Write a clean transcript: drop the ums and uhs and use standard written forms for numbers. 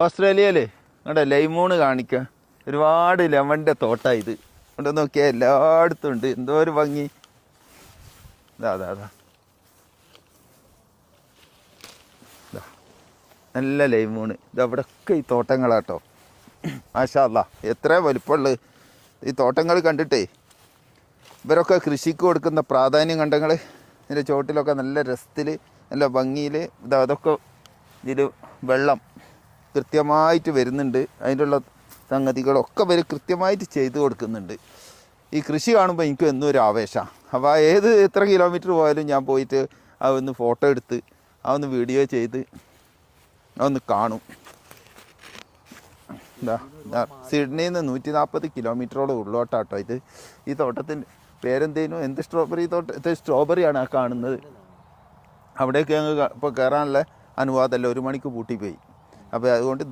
ഓസ്ട്രേലിയയിൽ ഇവിടെ ലൈമൂണ് കാണിക്കുക ഒരുപാട് ലെമണിൻ്റെ തോട്ടമാണ് ഇത്. ഇവിടെ നോക്കിയാൽ എല്ലായിടത്തും ഉണ്ട്. എന്തോ ഒരു ഭംഗി. അതാ നല്ല ലൈമൂണ്. ഇതവിടെയൊക്കെ ഈ തോട്ടങ്ങളാട്ടോ. മാഷാ അല്ലാ, എത്ര വലിപ്പമുള്ളത് ഈ തോട്ടങ്ങൾ കണ്ടിട്ടേ. ഇവരൊക്കെ കൃഷിക്ക് കൊടുക്കുന്ന പ്രാധാന്യം കണ്ടങ്ങൾ. ഇതിൻ്റെ ചുവട്ടിലൊക്കെ നല്ല രസത്തിൽ നല്ല ഭംഗിയിൽ അതൊക്കെ ഇതിൽ വെള്ളം കൃത്യമായിട്ട് വരുന്നുണ്ട്. അതിനുള്ള സംഗതികളൊക്കെ ഇവർ കൃത്യമായിട്ട് ചെയ്തു കൊടുക്കുന്നുണ്ട്. ഈ കൃഷി കാണുമ്പോൾ എനിക്ക് എന്നും ഒരു ആവേശമാണ്. അപ്പോൾ എത്ര കിലോമീറ്റർ പോയാലും ഞാൻ പോയിട്ട് അതൊന്ന് ഫോട്ടോ എടുത്ത് അതൊന്ന് വീഡിയോ ചെയ്ത് അതൊന്ന് കാണും. സിഡ്നിയിൽ നിന്ന് 140 കിലോമീറ്ററോളം ഉള്ളോട്ടാട്ടോ ഇത്. ഈ തോട്ടത്തിൻ്റെ പേരെന്തേനു? എന്ത് സ്ട്രോബെറി തോട്ടം? സ്ട്രോബെറിയാണ് ആ കാണുന്നത്. അവിടേക്ക് ഞങ്ങൾ ഇപ്പോൾ കയറാനുള്ള അനുവാദമല്ല, 1 മണിക്ക് പൂട്ടിപ്പോയി. അപ്പോൾ അതുകൊണ്ട്